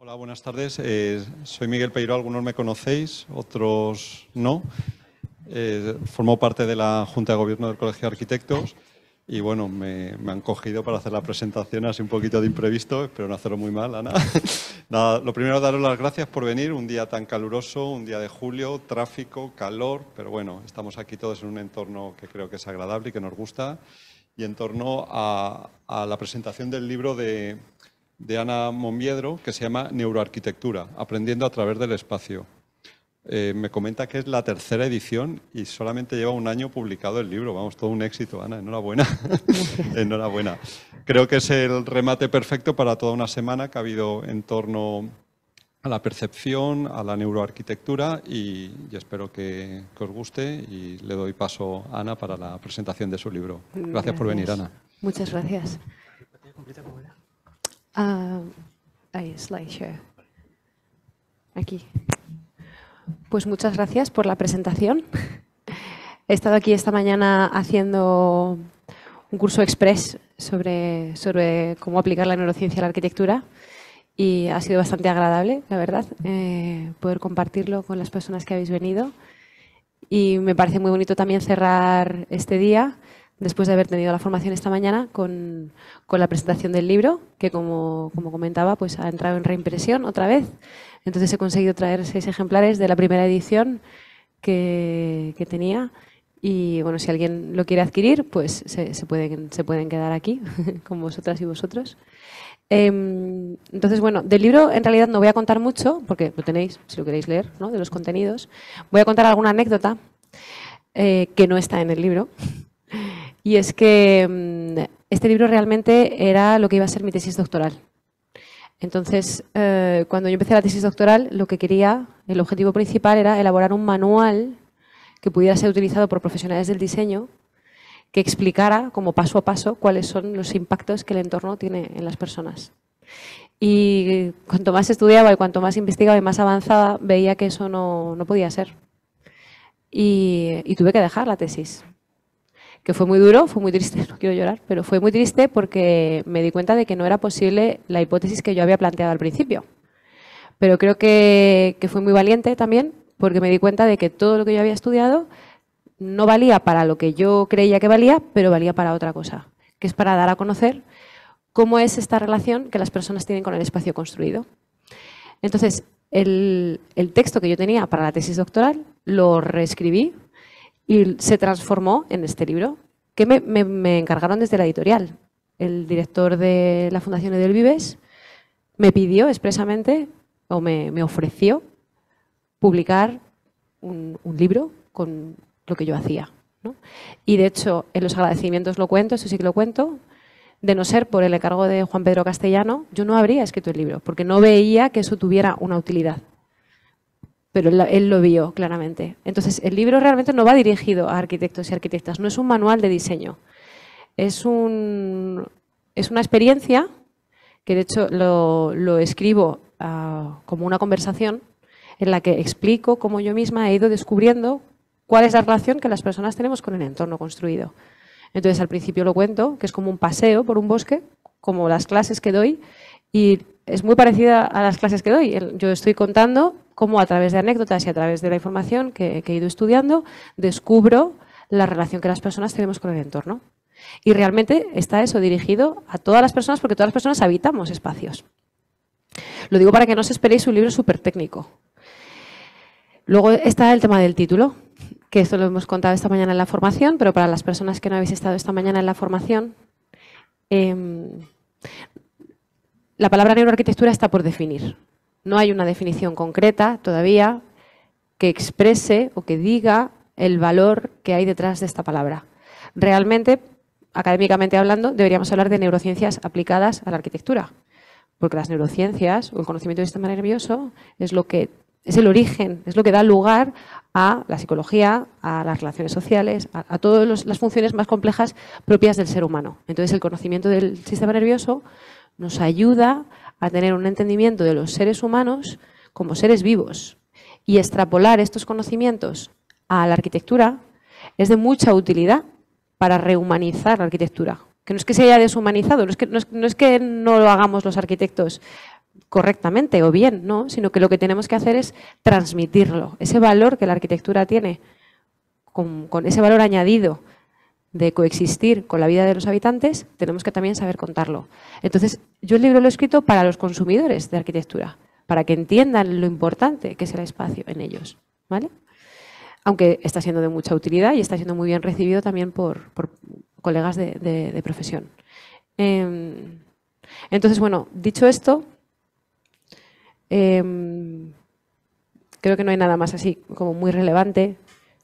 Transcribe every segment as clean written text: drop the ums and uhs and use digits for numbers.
Hola, buenas tardes. Soy Miguel Peiró, algunos me conocéis, otros no. Formo parte de la Junta de Gobierno del Colegio de Arquitectos y bueno, me han cogido para hacer la presentación así un poquito de imprevisto, espero no hacerlo muy mal, Ana. Nada, lo primero, daros las gracias por venir, un día tan caluroso, un día de julio, tráfico, calor, pero bueno, estamos aquí todos en un entorno que creo que es agradable y que nos gusta, y en torno a la presentación del libro de Ana Monviedro, que se llama Neuroarquitectura, aprendiendo a través del espacio. Me comenta que es la tercera edición y solamente lleva un año publicado el libro. Vamos, todo un éxito, Ana, enhorabuena. Enhorabuena. Creo que es el remate perfecto para toda una semana que ha habido en torno a la percepción, a la neuroarquitectura y espero que os guste y le doy paso a Ana para la presentación de su libro. Gracias por venir, Ana. Muchas gracias. Ahí, slideshare. Aquí. Pues muchas gracias por la presentación. He estado aquí esta mañana haciendo un curso express sobre cómo aplicar la neurociencia a la arquitectura y ha sido bastante agradable, la verdad, poder compartirlo con las personas que habéis venido. Y me parece muy bonito también cerrar este día después de haber tenido la formación esta mañana con la presentación del libro, que como comentaba, pues ha entrado en reimpresión otra vez. Entonces he conseguido traer 6 ejemplares de la primera edición que tenía. Y bueno, si alguien lo quiere adquirir, pues se pueden quedar aquí con vosotras y vosotros. Entonces, bueno, del libro en realidad no voy a contar mucho, porque lo tenéis, si lo queréis leer, ¿no?, de los contenidos. Voy a contar alguna anécdota que no está en el libro. Y es que este libro realmente era lo que iba a ser mi tesis doctoral. Entonces, cuando yo empecé la tesis doctoral, lo que quería, el objetivo principal era elaborar un manual que pudiera ser utilizado por profesionales del diseño, que explicara como paso a paso cuáles son los impactos que el entorno tiene en las personas. Y cuanto más estudiaba y cuanto más investigaba y más avanzaba, veía que eso no podía ser. Y tuve que dejar la tesis. Que fue muy duro, fue muy triste, no quiero llorar, pero fue muy triste porque me di cuenta de que no era posible la hipótesis que yo había planteado al principio. Pero creo que fue muy valiente también porque me di cuenta de que todo lo que yo había estudiado no valía para lo que yo creía que valía, pero valía para otra cosa, que es para dar a conocer cómo es esta relación que las personas tienen con el espacio construido. Entonces, el texto que yo tenía para la tesis doctoral lo reescribí y se transformó en este libro, que me encargaron desde la editorial. El director de la Fundación Edelvives me pidió expresamente, o me ofreció, publicar un libro con lo que yo hacía, ¿no? Y de hecho, en los agradecimientos lo cuento, eso sí que lo cuento, de no ser por el encargo de Juan Pedro Castellano, yo no habría escrito el libro, porque no veía que eso tuviera una utilidad. Pero él lo vio claramente. Entonces, el libro realmente no va dirigido a arquitectos y arquitectas, no es un manual de diseño. Es una experiencia que, de hecho, lo escribo como una conversación en la que explico cómo yo misma he ido descubriendo cuál es la relación que las personas tenemos con el entorno construido. Entonces, al principio lo cuento, que es como un paseo por un bosque, como las clases que doy, y es muy parecida a las clases que doy. Yo estoy contando cómo a través de anécdotas y a través de la información que he ido estudiando, descubro la relación que las personas tenemos con el entorno. Y realmente está eso dirigido a todas las personas, porque todas las personas habitamos espacios. Lo digo para que no os esperéis un libro súper técnico. Luego está el tema del título, que esto lo hemos contado esta mañana en la formación, pero para las personas que no habéis estado esta mañana en la formación, la palabra neuroarquitectura está por definir. No hay una definición concreta todavía que exprese o que diga el valor que hay detrás de esta palabra. Realmente, académicamente hablando, deberíamos hablar de neurociencias aplicadas a la arquitectura, porque las neurociencias o el conocimiento del sistema nervioso es el origen, es lo que da lugar a la psicología, a las relaciones sociales, a todas las funciones más complejas propias del ser humano. Entonces, el conocimiento del sistema nervioso nos ayuda a tener un entendimiento de los seres humanos como seres vivos. Y extrapolar estos conocimientos a la arquitectura es de mucha utilidad para rehumanizar la arquitectura. Que no es que se haya deshumanizado, no es que no lo hagamos los arquitectos correctamente o bien, ¿no? Sino que lo que tenemos que hacer es transmitirlo. Ese valor que la arquitectura tiene, con ese valor añadido de coexistir con la vida de los habitantes, tenemos que también saber contarlo. Entonces, yo el libro lo he escrito para los consumidores de arquitectura, para que entiendan lo importante que es el espacio en ellos, ¿vale? Aunque está siendo de mucha utilidad y está siendo muy bien recibido también por colegas de profesión. Entonces, bueno, dicho esto, creo que no hay nada más así como muy relevante.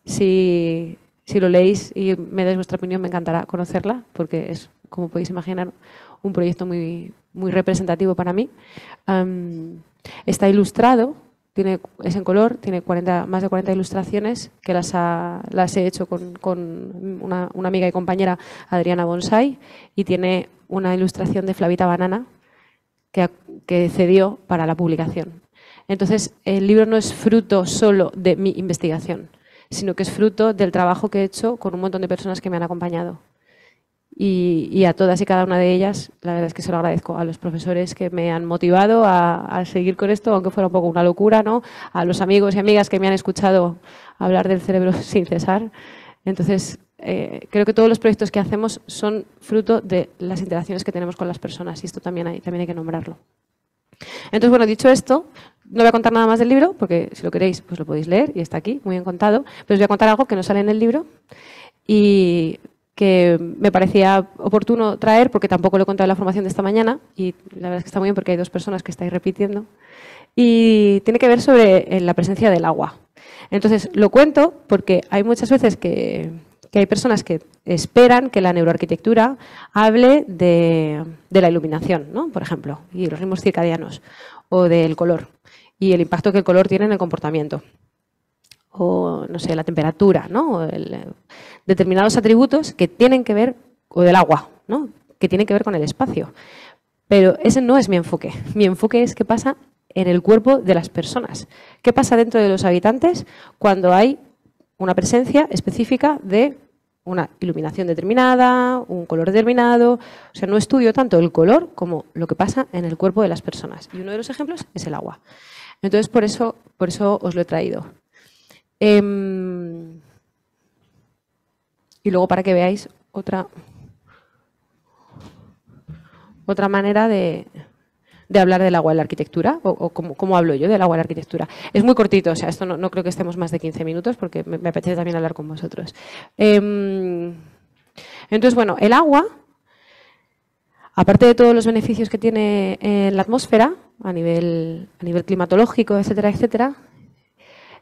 Si lo leéis y me dais vuestra opinión, me encantará conocerla, porque es, como podéis imaginar, un proyecto muy, muy representativo para mí. Está ilustrado, es en color, tiene más de 40 ilustraciones que las he hecho con una amiga y compañera, Adriana Bonsai, y tiene una ilustración de Flavita Banana que cedió para la publicación. Entonces, el libro no es fruto solo de mi investigación, sino que es fruto del trabajo que he hecho con un montón de personas que me han acompañado. Y a todas y cada una de ellas, la verdad es que se lo agradezco a los profesores que me han motivado a seguir con esto, aunque fuera un poco una locura, ¿no? A los amigos y amigas que me han escuchado hablar del cerebro sin cesar. Entonces, creo que todos los proyectos que hacemos son fruto de las interacciones que tenemos con las personas, y esto también hay que nombrarlo. Entonces, bueno, dicho esto, no voy a contar nada más del libro, porque si lo queréis, pues lo podéis leer y está aquí, muy bien contado. Pero os voy a contar algo que no sale en el libro y que me parecía oportuno traer, porque tampoco lo he contado en la formación de esta mañana, y la verdad es que está muy bien porque hay dos personas que estáis repitiendo, y tiene que ver sobre la presencia del agua. Entonces, lo cuento porque hay muchas veces que hay personas que esperan que la neuroarquitectura hable de la iluminación, ¿no? Por ejemplo, y los ritmos circadianos, o del color, y el impacto que el color tiene en el comportamiento. O, no sé, la temperatura, ¿no? Determinados atributos que tienen que ver, o del agua, ¿no? Que tienen que ver con el espacio. Pero ese no es mi enfoque. Mi enfoque es qué pasa en el cuerpo de las personas. ¿Qué pasa dentro de los habitantes cuando hay una presencia específica de una iluminación determinada, un color determinado? O sea, no estudio tanto el color como lo que pasa en el cuerpo de las personas. Y uno de los ejemplos es el agua. Entonces, por eso os lo he traído. Y luego, para que veáis otra manera de hablar del agua en la arquitectura, o cómo hablo yo del agua en la arquitectura. Es muy cortito, o sea, esto no creo que estemos más de 15 minutos, porque me apetece también hablar con vosotros. Entonces, bueno, el agua, aparte de todos los beneficios que tiene en la atmósfera, a nivel climatológico, etcétera, etcétera,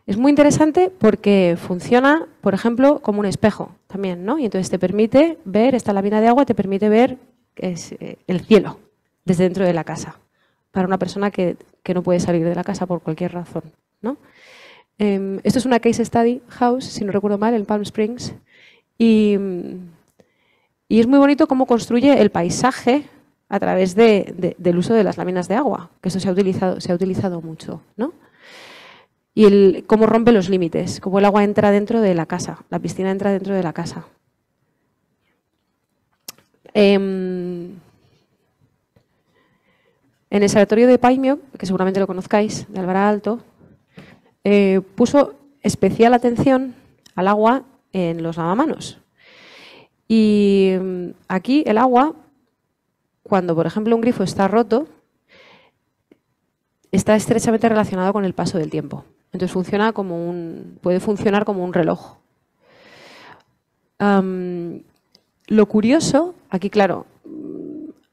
es muy interesante porque funciona, por ejemplo, como un espejo también, ¿no? Y entonces te permite ver, esta lámina de agua te permite ver el cielo desde dentro de la casa, para una persona que no puede salir de la casa por cualquier razón, ¿no? Esto es una case study house, si no recuerdo mal, en Palm Springs, y es muy bonito cómo construye el paisaje a través del uso de las láminas de agua, que eso se ha utilizado mucho, ¿no? Y cómo rompe los límites, cómo el agua entra dentro de la casa, la piscina entra dentro de la casa. En el Sanatorio de Paimio, que seguramente lo conozcáis, de Alvará Alto, puso especial atención al agua en los lavamanos. Y aquí el agua, cuando por ejemplo un grifo está roto, está estrechamente relacionado con el paso del tiempo. Entonces puede funcionar como un reloj. Lo curioso, aquí claro,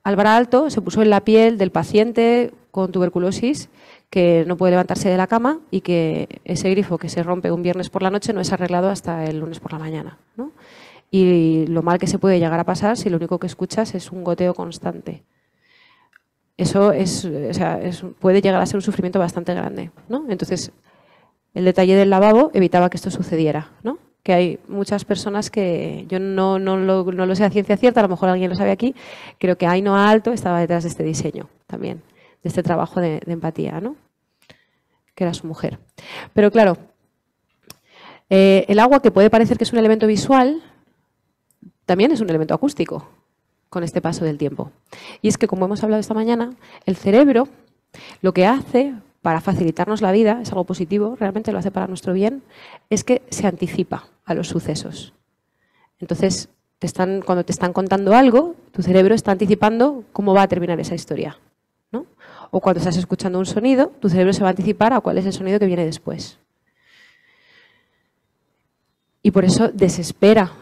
Alvará Alto se puso en la piel del paciente con tuberculosis que no puede levantarse de la cama y que ese grifo que se rompe un viernes por la noche no es arreglado hasta el lunes por la mañana, ¿no? Y lo mal que se puede llegar a pasar si lo único que escuchas es un goteo constante. Eso puede llegar a ser un sufrimiento bastante grande, ¿no? Entonces, el detalle del lavabo evitaba que esto sucediera, ¿no? Que hay muchas personas que yo no lo sé a ciencia cierta, a lo mejor alguien lo sabe aquí, creo que Ainhoa Alto estaba detrás de este diseño también, de este trabajo de empatía, ¿no? Que era su mujer. Pero claro, el agua, que puede parecer que es un elemento visual, también es un elemento acústico con este paso del tiempo. Y es que, como hemos hablado esta mañana, el cerebro Lo que hace, para facilitarnos la vida, es algo positivo, realmente lo hace para nuestro bien, es que se anticipa a los sucesos. Entonces, cuando te están contando algo, tu cerebro está anticipando cómo va a terminar esa historia, ¿no? O cuando estás escuchando un sonido, tu cerebro se va a anticipar a cuál es el sonido que viene después. Y por eso desespera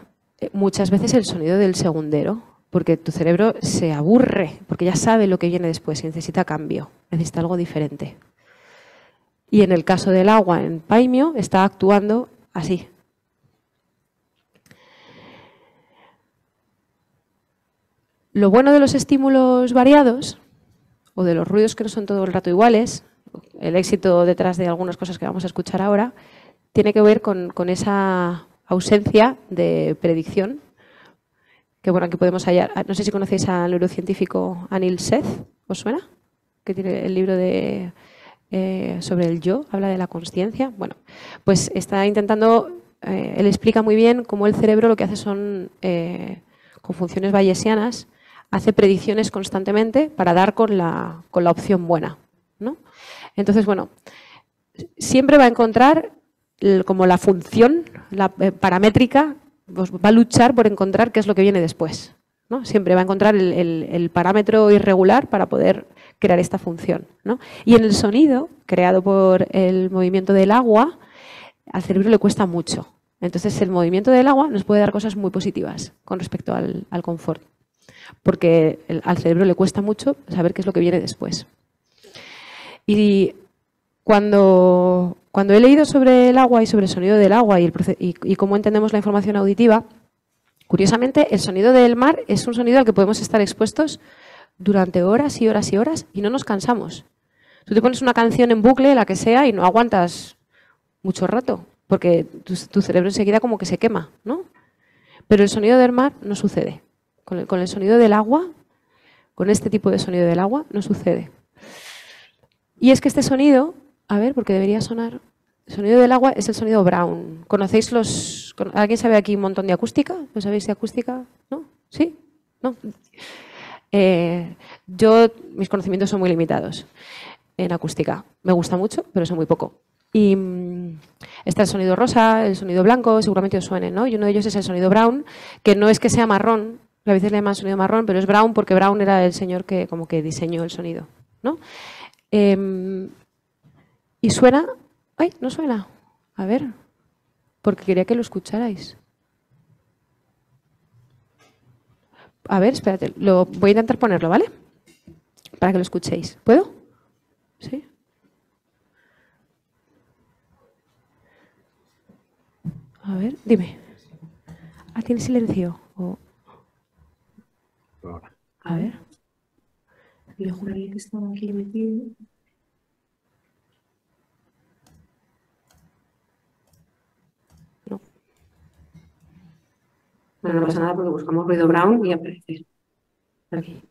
muchas veces el sonido del segundero, porque tu cerebro se aburre, porque ya sabe lo que viene después y necesita cambio, necesita algo diferente. Y en el caso del agua en Paimio está actuando así. Lo bueno de los estímulos variados, o de los ruidos que no son todo el rato iguales, el éxito detrás de algunas cosas que vamos a escuchar ahora, tiene que ver con esa ausencia de predicción, que bueno, aquí podemos hallar. No sé si conocéis al neurocientífico Anil Seth, ¿os suena? Que tiene el libro sobre el yo, habla de la consciencia. Bueno, pues está intentando, él explica muy bien cómo el cerebro lo que hace son, con funciones bayesianas, hace predicciones constantemente para dar con la opción buena, ¿no? Entonces, bueno, siempre va a encontrar como la función paramétrica, pues va a luchar por encontrar qué es lo que viene después, ¿no? Siempre va a encontrar el parámetro irregular para poder crear esta función, ¿no? Y en el sonido, creado por el movimiento del agua, al cerebro le cuesta mucho. Entonces, el movimiento del agua nos puede dar cosas muy positivas con respecto al confort, porque al cerebro le cuesta mucho saber qué es lo que viene después. Y cuando he leído sobre el agua y sobre el sonido del agua y cómo entendemos la información auditiva, curiosamente el sonido del mar es un sonido al que podemos estar expuestos durante horas y horas y horas y no nos cansamos. Tú te pones una canción en bucle, la que sea, y no aguantas mucho rato, porque tu cerebro enseguida como que se quema, ¿no? Pero el sonido del mar no sucede. Con el sonido del agua, con este tipo de sonido del agua, no sucede. Y es que este sonido, a ver, porque debería sonar, el sonido del agua es el sonido Brown. ¿Conocéis alguien sabe aquí un montón de acústica? ¿Lo sabéis de acústica? ¿No? ¿Sí? ¿No? Mis conocimientos son muy limitados en acústica. Me gusta mucho, pero sé muy poco. Y está el sonido rosa, el sonido blanco, seguramente os suenen, ¿no? Y uno de ellos es el sonido Brown, que no es que sea marrón, a veces le llaman sonido marrón, pero es Brown porque Brown era el señor que como que diseñó el sonido, ¿no? Y suena... ¡Ay, no suena! A ver, porque quería que lo escucharais. A ver, espérate, voy a intentar ponerlo, ¿vale? Para que lo escuchéis. ¿Puedo? ¿Sí? A ver, dime. Ah, ¿tiene silencio? A ver. Yo juraría que estaba aquí metido. No. Bueno, no pasa nada porque buscamos ruido Brown y aparece. Aquí.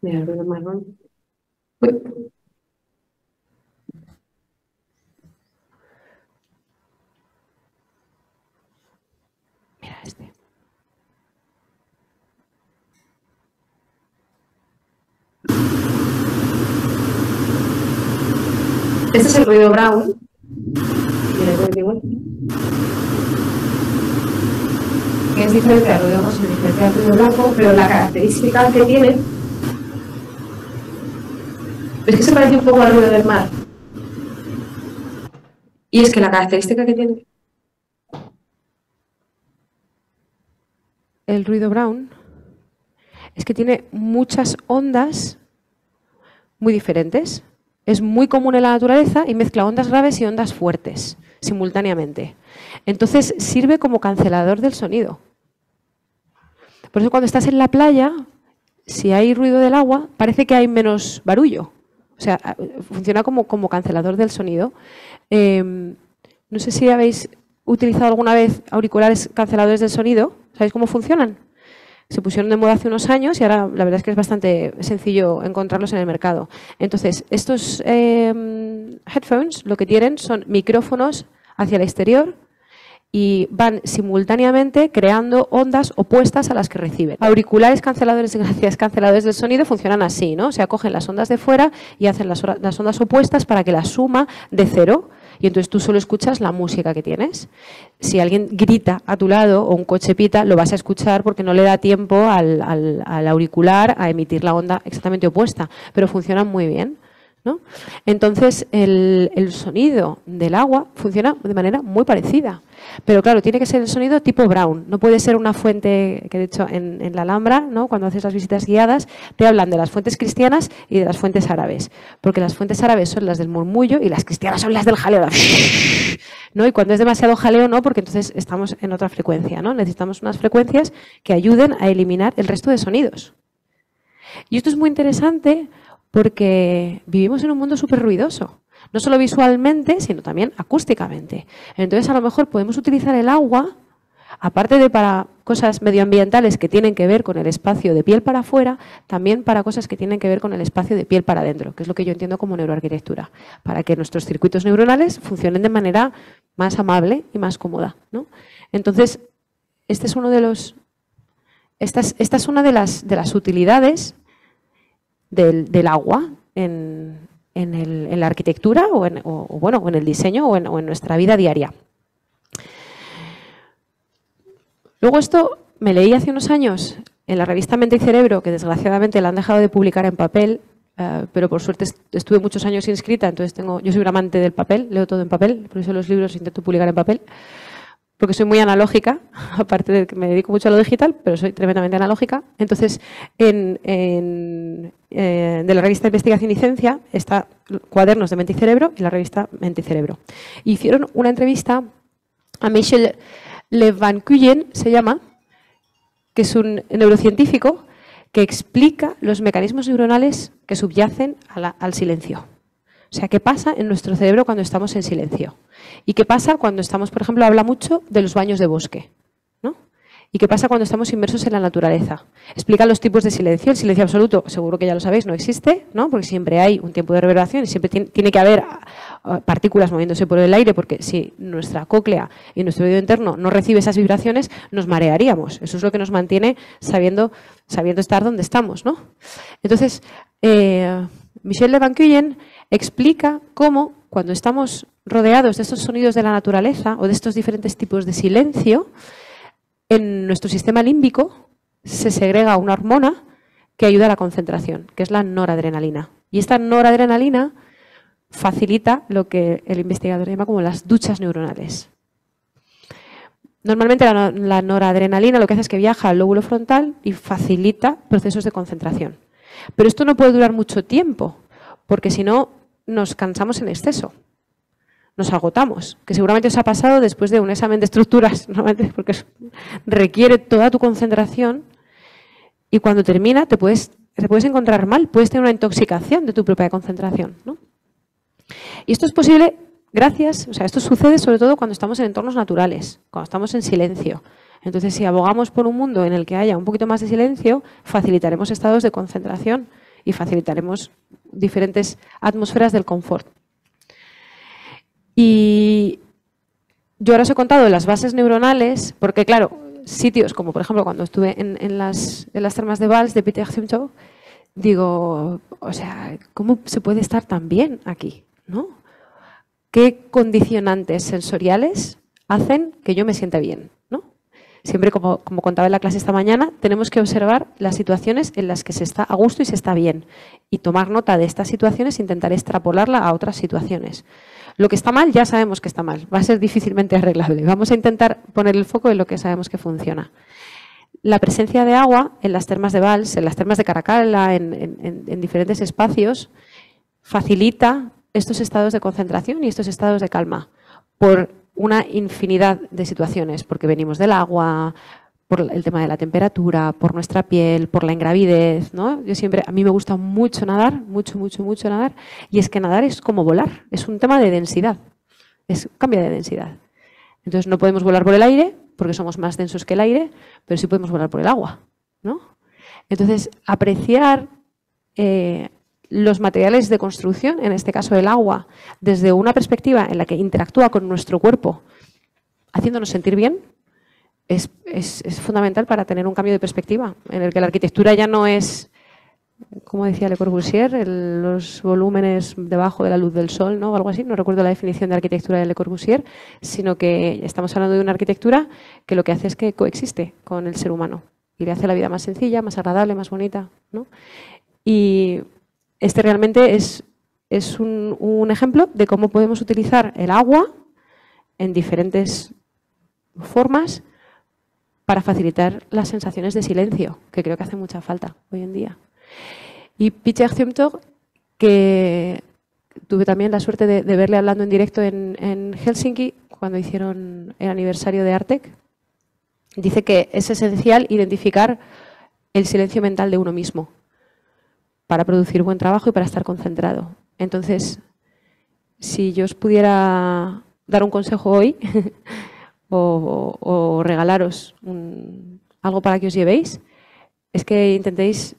Mira, el ruido marrón. Uy. Mira este. Este es el ruido Brown. Que es diferente al ruido rosa, diferente al ruido blanco, pero la característica que tiene es que se parece un poco al ruido del mar. Y es que la característica que tiene el ruido Brown es que tiene muchas ondas muy diferentes. Es muy común en la naturaleza y mezcla ondas graves y ondas fuertes simultáneamente. Entonces sirve como cancelador del sonido. Por eso cuando estás en la playa, si hay ruido del agua, parece que hay menos barullo. O sea, funciona como cancelador del sonido. No sé si habéis utilizado alguna vez auriculares canceladores del sonido. ¿Sabéis cómo funcionan? Se pusieron de moda hace unos años y ahora la verdad es que es bastante sencillo encontrarlos en el mercado. Entonces, estos headphones lo que tienen son micrófonos hacia el exterior y van simultáneamente creando ondas opuestas a las que reciben. Auriculares canceladores y gracias canceladores del sonido funcionan así, ¿no? O sea, cogen las ondas de fuera y hacen las ondas opuestas para que la suma de cero. Y entonces tú solo escuchas la música que tienes. Si alguien grita a tu lado o un coche pita, lo vas a escuchar porque no le da tiempo al auricular a emitir la onda exactamente opuesta, pero funcionan muy bien, ¿no? Entonces, el sonido del agua funciona de manera muy parecida. Pero claro, tiene que ser el sonido tipo Brown. No puede ser una fuente, que de hecho en la Alhambra, ¿no?, cuando haces las visitas guiadas, te hablan de las fuentes cristianas y de las fuentes árabes. Porque las fuentes árabes son las del murmullo y las cristianas son las del jaleo. ¿No? Y cuando es demasiado jaleo, no, porque entonces estamos en otra frecuencia, ¿no? Necesitamos unas frecuencias que ayuden a eliminar el resto de sonidos. Y esto es muy interesante porque vivimos en un mundo súper ruidoso. No solo visualmente, sino también acústicamente. Entonces, a lo mejor podemos utilizar el agua, aparte de para cosas medioambientales que tienen que ver con el espacio de piel para afuera, también para cosas que tienen que ver con el espacio de piel para adentro, que es lo que yo entiendo como neuroarquitectura, para que nuestros circuitos neuronales funcionen de manera más amable y más cómoda, ¿no? Entonces, este es uno de los, esta es una de las utilidades del agua en la arquitectura o en el diseño o en nuestra vida diaria. Luego esto me leí hace unos años en la revista Mente y Cerebro, que desgraciadamente la han dejado de publicar en papel, pero por suerte estuve muchos años inscrita, entonces yo soy un amante del papel, leo todo en papel, por eso los libros intento publicar en papel, porque soy muy analógica, aparte de que me dedico mucho a lo digital, pero soy tremendamente analógica. Entonces, de la revista Investigación y Ciencia está Cuadernos de Mente y Cerebro y la revista Mente y Cerebro. Hicieron una entrevista a Michel Le Van Cuyen, se llama, que es un neurocientífico que explica los mecanismos neuronales que subyacen al silencio. O sea, ¿qué pasa en nuestro cerebro cuando estamos en silencio? ¿Y qué pasa cuando estamos, por ejemplo, habla mucho de los baños de bosque, ¿no? ¿Y qué pasa cuando estamos inmersos en la naturaleza? Explica los tipos de silencio. El silencio absoluto, seguro que ya lo sabéis, no existe, ¿no? Porque siempre hay un tiempo de reverberación y siempre tiene que haber partículas moviéndose por el aire, porque si nuestra cóclea y nuestro oído interno no recibe esas vibraciones, nos marearíamos. Eso es lo que nos mantiene sabiendo estar donde estamos, ¿no? Entonces, Michel Le Van Cuyen explica cómo, cuando estamos rodeados de estos sonidos de la naturaleza o de estos diferentes tipos de silencio, en nuestro sistema límbico se segrega una hormona que ayuda a la concentración, que es la noradrenalina. Y esta noradrenalina facilita lo que el investigador llama como las duchas neuronales. Normalmente la noradrenalina lo que hace es que viaja al lóbulo frontal y facilita procesos de concentración. Pero esto no puede durar mucho tiempo, porque si no nos cansamos en exceso, nos agotamos, que seguramente os ha pasado después de un examen de estructuras, normalmente porque requiere toda tu concentración y cuando termina te puedes encontrar mal, puedes tener una intoxicación de tu propia concentración, ¿no? Y esto es posible gracias, o sea, esto sucede sobre todo cuando estamos en entornos naturales, cuando estamos en silencio. Entonces, si abogamos por un mundo en el que haya un poquito más de silencio, facilitaremos estados de concentración y facilitaremos diferentes atmósferas del confort. Y yo ahora os he contado las bases neuronales, porque claro, sitios como por ejemplo cuando estuve en las termas de Valls de Peter Zumthor, digo, o sea, ¿cómo se puede estar tan bien aquí, ¿no? ¿Qué condicionantes sensoriales hacen que yo me sienta bien, ¿no? Siempre, como contaba en la clase esta mañana, tenemos que observar las situaciones en las que se está a gusto y se está bien y tomar nota de estas situaciones e intentar extrapolarla a otras situaciones. Lo que está mal ya sabemos que está mal, va a ser difícilmente arreglable. Vamos a intentar poner el foco en lo que sabemos que funciona. La presencia de agua en las termas de Valls, en las termas de Caracalla, en diferentes espacios, facilita estos estados de concentración y estos estados de calma por una infinidad de situaciones, porque venimos del agua, por el tema de la temperatura, por nuestra piel, por la ingravidez, ¿no? A mí me gusta mucho nadar, mucho nadar, y es que nadar es como volar, es un tema de densidad, cambia de densidad. Entonces no podemos volar por el aire, porque somos más densos que el aire, pero sí podemos volar por el agua, ¿no? Entonces, apreciar los materiales de construcción, en este caso el agua, desde una perspectiva en la que interactúa con nuestro cuerpo haciéndonos sentir bien, es fundamental para tener un cambio de perspectiva, en el que la arquitectura ya no es, como decía Le Corbusier, los volúmenes debajo de la luz del sol, ¿no? O algo así, no recuerdo la definición de arquitectura de Le Corbusier, sino que estamos hablando de una arquitectura que lo que hace es que coexiste con el ser humano y le hace la vida más sencilla, más agradable, más bonita, ¿no? Y este realmente es un ejemplo de cómo podemos utilizar el agua en diferentes formas para facilitar las sensaciones de silencio, que creo que hace mucha falta hoy en día. Y Peter Zumthor, que tuve también la suerte de verle hablando en directo en Helsinki, cuando hicieron el aniversario de Artec, dice que es esencial identificar el silencio mental de uno mismo para producir buen trabajo y para estar concentrado. Entonces, si yo os pudiera dar un consejo hoy o regalaros algo para que os llevéis, es que intentéis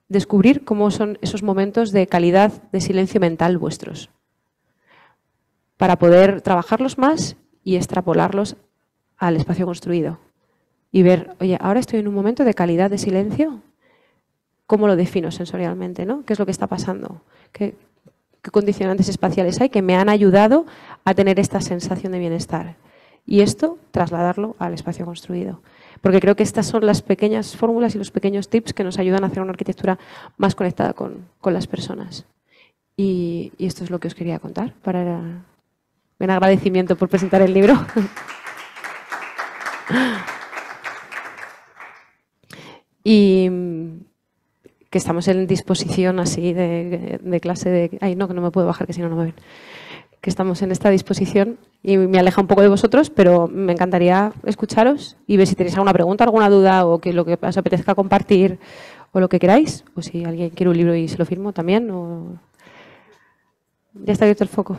descubrir cómo son esos momentos de calidad de silencio mental vuestros, para poder trabajarlos más y extrapolarlos al espacio construido. Y ver, oye, ahora estoy en un momento de calidad de silencio, ¿cómo lo defino sensorialmente, ¿no? ¿Qué es lo que está pasando? ¿Qué condicionantes espaciales hay que me han ayudado a tener esta sensación de bienestar? Y esto, trasladarlo al espacio construido. Porque creo que estas son las pequeñas fórmulas y los pequeños tips que nos ayudan a hacer una arquitectura más conectada con las personas. Y esto es lo que os quería contar, en agradecimiento por presentar el libro. Y que estamos en disposición así de clase de... Ay, no, que no me puedo bajar, que si no, no me ven. Que estamos en esta disposición y me aleja un poco de vosotros, pero me encantaría escucharos y ver si tenéis alguna pregunta, alguna duda o que lo que os apetezca compartir o lo que queráis. O si alguien quiere un libro y se lo firmo también. O... Ya está abierto el foco.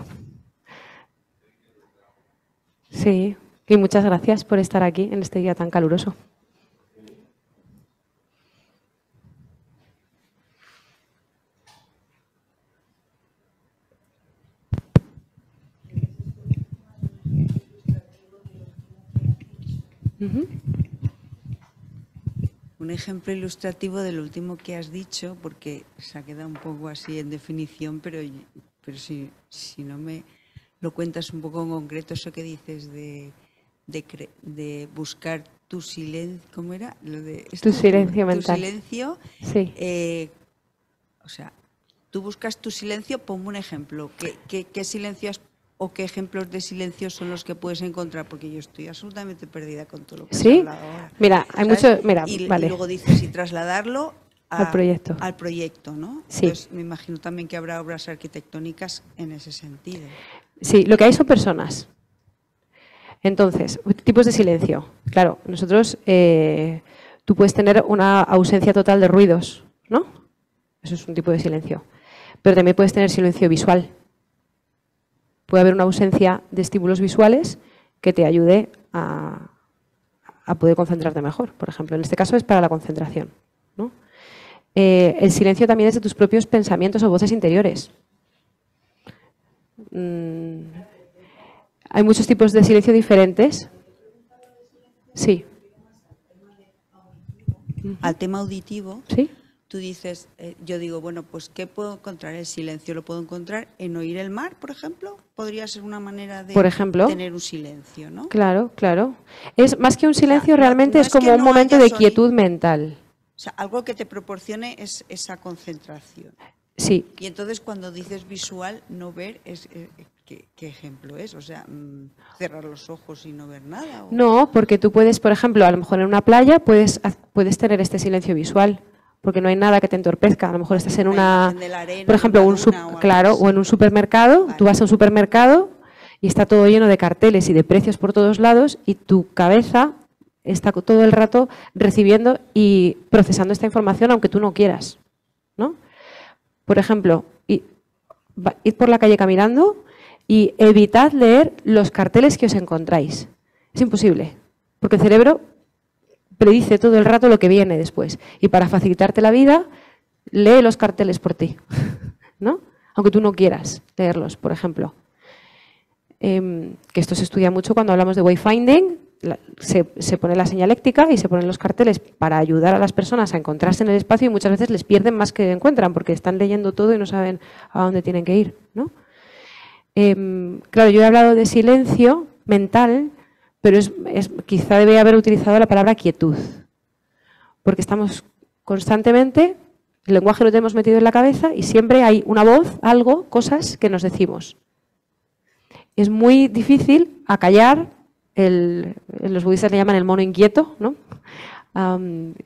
Sí, y muchas gracias por estar aquí en este día tan caluroso. Un ejemplo ilustrativo del último que has dicho, porque se ha quedado un poco así en definición, pero si no me lo cuentas un poco en concreto, eso que dices de buscar tu silencio, ¿cómo era? Tu silencio mental. Tu silencio. Sí. O sea, tú buscas tu silencio, ponme un ejemplo. ¿Qué silencios o qué ejemplos de silencio son los que puedes encontrar? Porque yo estoy absolutamente perdida con todo lo que has hablado ahora. Mira, hay mucho... Mira, vale. Y luego dices, y trasladarlo al proyecto. Al proyecto, ¿no? Sí. Entonces, me imagino también que habrá obras arquitectónicas en ese sentido. Sí, lo que hay son personas. Entonces, tipos de silencio. Claro, nosotros... tú puedes tener una ausencia total de ruidos, ¿no? Eso es un tipo de silencio. Pero también puedes tener silencio visual. Puede haber una ausencia de estímulos visuales que te ayude a poder concentrarte mejor. Por ejemplo, en este caso es para la concentración, ¿no? El silencio también es de tus propios pensamientos o voces interiores. Hay muchos tipos de silencio diferentes. Sí. Al tema auditivo. Sí. Tú dices, yo digo, bueno, pues ¿qué puedo encontrar? El silencio lo puedo encontrar en oír el mar, por ejemplo. Podría ser una manera de tener un silencio, ¿no? Claro, claro. Es más que un silencio, realmente es como un momento de quietud mental. O sea, algo que te proporcione es esa concentración. Sí. Y entonces cuando dices visual, no ver, ¿qué ejemplo es? O sea, cerrar los ojos y no ver nada. ¿O? No, porque tú puedes, por ejemplo, a lo mejor en una playa puedes tener este silencio visual. Porque no hay nada que te entorpezca. A lo mejor estás en una, por ejemplo, o en un supermercado. Vale. Tú vas a un supermercado y está todo lleno de carteles y de precios por todos lados y tu cabeza está todo el rato recibiendo y procesando esta información aunque tú no quieras, ¿no? Por ejemplo, id por la calle caminando y evitad leer los carteles que os encontráis. Es imposible, porque el cerebro predice todo el rato lo que viene después. Y para facilitarte la vida, lee los carteles por ti, ¿no? Aunque tú no quieras leerlos, por ejemplo. que esto se estudia mucho cuando hablamos de wayfinding, se pone la señaléctica y se ponen los carteles para ayudar a las personas a encontrarse en el espacio y muchas veces les pierden más que encuentran porque están leyendo todo y no saben a dónde tienen que ir, ¿no? Claro, yo he hablado de silencio mental, pero quizá debería haber utilizado la palabra quietud, porque estamos constantemente, el lenguaje lo tenemos metido en la cabeza y siempre hay una voz, algo, cosas que nos decimos. Es muy difícil acallar, los budistas le llaman el mono inquieto, ¿no?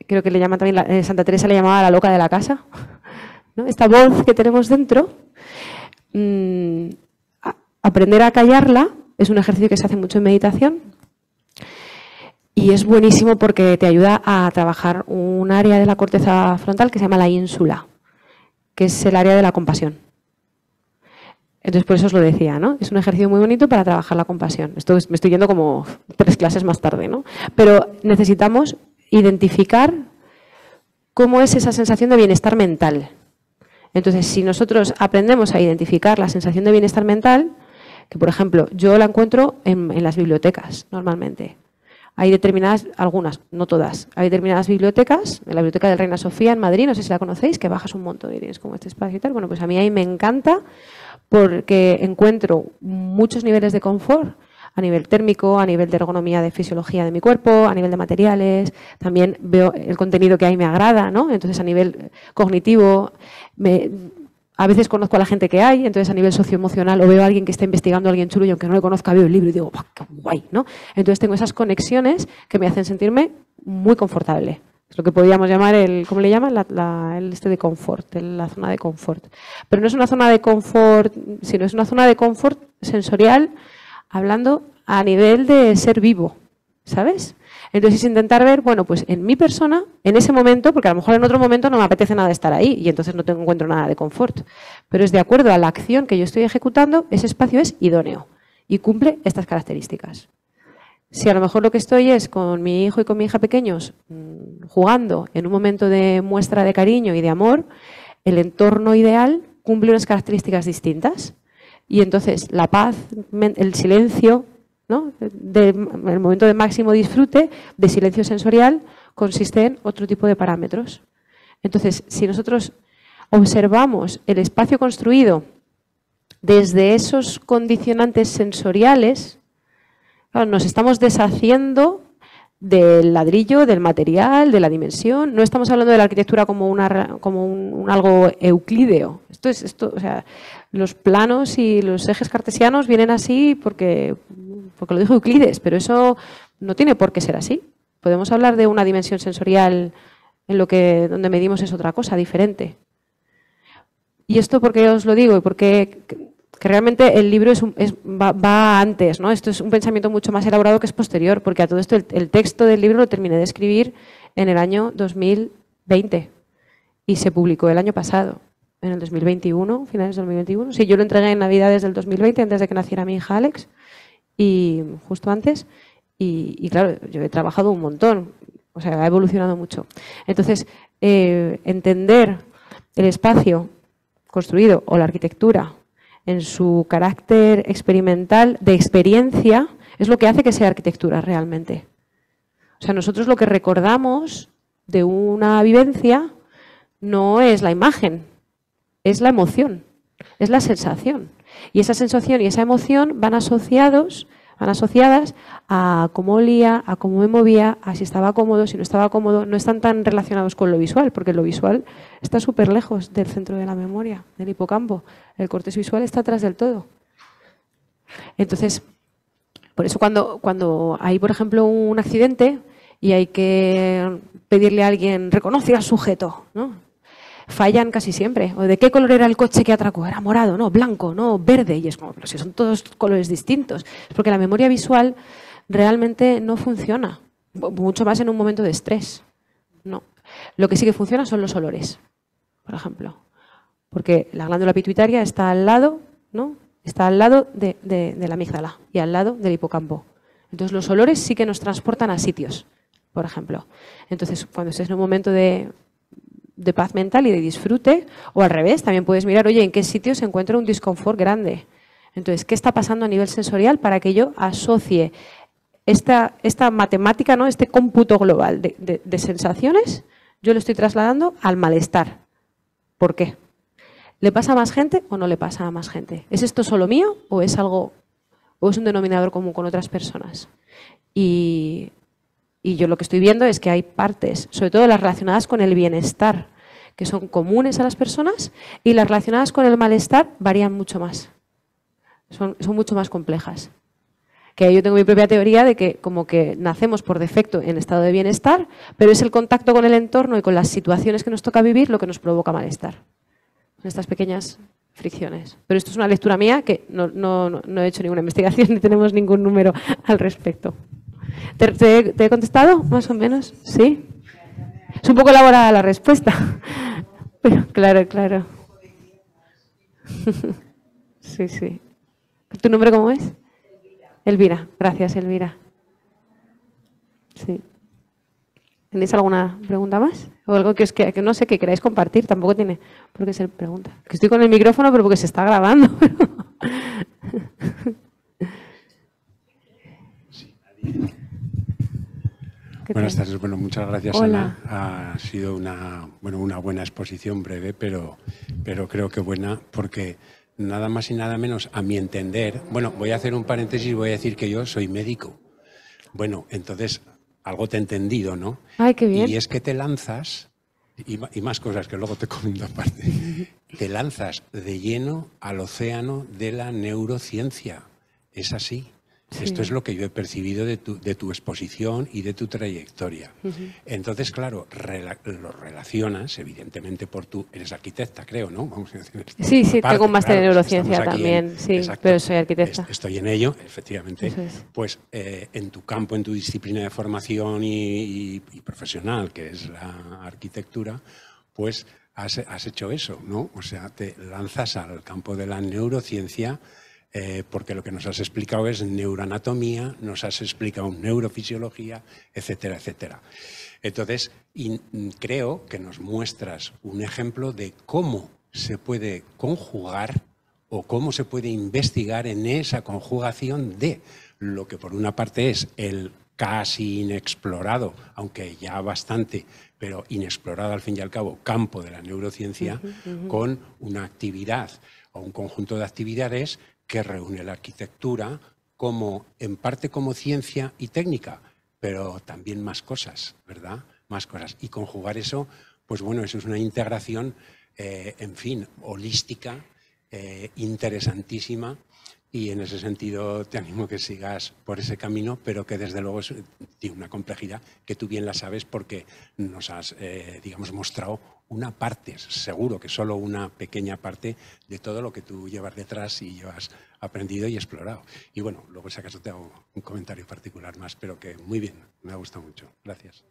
Creo que le llaman también, Santa Teresa le llamaba la loca de la casa, ¿no? Esta voz que tenemos dentro, aprender a callarla es un ejercicio que se hace mucho en meditación y es buenísimo porque te ayuda a trabajar un área de la corteza frontal que se llama la ínsula, que es el área de la compasión. Entonces, por eso os lo decía, ¿no? Es un ejercicio muy bonito para trabajar la compasión. Esto me estoy yendo como 3 clases más tarde, ¿no? Pero necesitamos identificar cómo es esa sensación de bienestar mental. Entonces, si nosotros aprendemos a identificar la sensación de bienestar mental, que por ejemplo, yo la encuentro en las bibliotecas, normalmente. Hay determinadas, algunas, no todas, hay determinadas bibliotecas, en la Biblioteca del Reina Sofía en Madrid, no sé si la conocéis, que bajas un montón y tienes como este espacio y tal. Bueno, pues a mí ahí me encanta porque encuentro muchos niveles de confort, a nivel térmico, a nivel de ergonomía de fisiología de mi cuerpo, a nivel de materiales, también veo el contenido que hay me agrada, ¿no? Entonces a nivel cognitivo, a veces conozco a la gente que hay, entonces a nivel socioemocional o veo a alguien que está investigando a alguien chulo y aunque no le conozca veo el libro y digo, ¡qué guay!, ¿no? Entonces tengo esas conexiones que me hacen sentirme muy confortable. Es lo que podríamos llamar ¿cómo le llaman? El de confort, la zona de confort. Pero no es una zona de confort, sino es una zona de confort sensorial, hablando a nivel de ser vivo, ¿sabes? Entonces es intentar ver, bueno, pues en mi persona, en ese momento, porque a lo mejor en otro momento no me apetece nada estar ahí y entonces no encuentro nada de confort. Pero es de acuerdo a la acción que yo estoy ejecutando, ese espacio es idóneo y cumple estas características. Si a lo mejor lo que estoy es con mi hijo y con mi hija pequeños jugando en un momento de muestra de cariño y de amor, el entorno ideal cumple unas características distintas. Y entonces la paz, el silencio, ¿no? El momento de máximo disfrute, de silencio sensorial, consiste en otro tipo de parámetros. Entonces, si nosotros observamos el espacio construido desde esos condicionantes sensoriales, claro, nos estamos deshaciendo del ladrillo, del material, de la dimensión. No estamos hablando de la arquitectura como algo euclídeo. O sea, los planos y los ejes cartesianos vienen así porque lo dijo Euclides, pero eso no tiene por qué ser así. Podemos hablar de una dimensión sensorial en donde medimos es otra cosa, diferente. Y esto porque os lo digo y porque que realmente el libro va antes, ¿no? Esto es un pensamiento mucho más elaborado que es posterior, porque a todo esto el texto del libro lo terminé de escribir en el año 2020 y se publicó el año pasado, en el 2021, finales del 2021. Sí, yo lo entregué en Navidades del 2020, antes de que naciera mi hija Alex, y justo antes, y claro, yo he trabajado un montón, o sea, ha evolucionado mucho. Entonces, entender el espacio construido o la arquitectura en su carácter experimental, de experiencia, es lo que hace que sea arquitectura realmente. O sea, nosotros lo que recordamos de una vivencia no es la imagen, es la emoción, es la sensación. Y esa sensación y esa emoción van asociadas a cómo olía, a cómo me movía, a si estaba cómodo, si no estaba cómodo. No están tan relacionados con lo visual, porque lo visual está súper lejos del centro de la memoria, del hipocampo. El córtex visual está atrás del todo. Entonces, por eso cuando hay, por ejemplo, un accidente y hay que pedirle a alguien, reconoce al sujeto, ¿no? Fallan casi siempre. ¿O de qué color era el coche que atracó? Era morado, no, blanco, no, verde. Y es como, pero si son todos colores distintos. Es porque la memoria visual realmente no funciona. Mucho más en un momento de estrés. No. Lo que sí que funciona son los olores, por ejemplo. Porque la glándula pituitaria está al lado, ¿no? Está al lado de la amígdala y al lado del hipocampo. Entonces los olores sí que nos transportan a sitios, por ejemplo. Entonces cuando estés en un momento de paz mental y de disfrute, o al revés, también puedes mirar, oye, ¿en qué sitio se encuentra un disconfort grande? Entonces, ¿qué está pasando a nivel sensorial para que yo asocie esta matemática, ¿no? Este cómputo global de sensaciones, yo lo estoy trasladando al malestar? ¿Por qué? ¿Le pasa a más gente o no le pasa a más gente? ¿Es esto solo mío o es algo, o es un denominador común con otras personas? Y yo lo que estoy viendo es que hay partes, sobre todo las relacionadas con el bienestar, que son comunes a las personas, y las relacionadas con el malestar varían mucho más. Son mucho más complejas. Que yo tengo mi propia teoría de que como que nacemos por defecto en estado de bienestar, pero es el contacto con el entorno y con las situaciones que nos toca vivir lo que nos provoca malestar. Estas pequeñas fricciones. Pero esto es una lectura mía que no he hecho ninguna investigación ni tenemos ningún número al respecto. ¿Te he contestado? Más o menos. ¿Sí? Es un poco elaborada la respuesta. Pero claro. Sí. ¿Tu nombre cómo es? Elvira. Gracias, Elvira. Sí. ¿Tenéis alguna pregunta más? O algo que no sé, que queráis compartir, tampoco tiene por qué ser pregunta. Que estoy con el micrófono, pero porque se está grabando. Buenas tardes. Bueno, muchas gracias, Hola. Ana. Ha sido una buena exposición, breve, pero creo que buena, porque nada más y nada menos, a mi entender, bueno, voy a hacer un paréntesis, voy a decir que yo soy médico. Bueno, entonces, algo te he entendido, ¿no? Ay, qué bien. Y es que te lanzas, y más cosas que luego te comento aparte, te lanzas de lleno al océano de la neurociencia. Es así. Sí. Esto es lo que yo he percibido de tu exposición y de tu trayectoria. Entonces, claro, lo relacionas, evidentemente, eres arquitecta, creo, ¿no? Vamos a decir esto. Sí, Aparte, tengo un máster en claro, neurociencia también, sí, exacto, pero soy arquitecta. Estoy en ello, efectivamente. Eso es. Pues en tu campo, en tu disciplina de formación y profesional, que es la arquitectura, pues has hecho eso, ¿no? O sea, te lanzas al campo de la neurociencia, porque lo que nos has explicado es neuroanatomía, nos has explicado neurofisiología, etcétera, etcétera. Entonces, creo que nos muestras un ejemplo de cómo se puede conjugar o cómo se puede investigar en esa conjugación de lo que por una parte es el casi inexplorado, aunque ya bastante, pero inexplorado al fin y al cabo, campo de la neurociencia, con una actividad o un conjunto de actividades que reúne la arquitectura en parte como ciencia y técnica, pero también más cosas, ¿verdad? Más cosas. Y conjugar eso, pues bueno, eso es una integración, en fin, holística, interesantísima, y en ese sentido te animo que sigas por ese camino, pero que desde luego tiene una complejidad que tú bien la sabes porque nos has, digamos, mostrado una parte, seguro que solo una pequeña parte de todo lo que tú llevas detrás y llevas aprendido y explorado. Y bueno, luego si acaso te hago un comentario particular más, pero que muy bien, me ha gustado mucho. Gracias.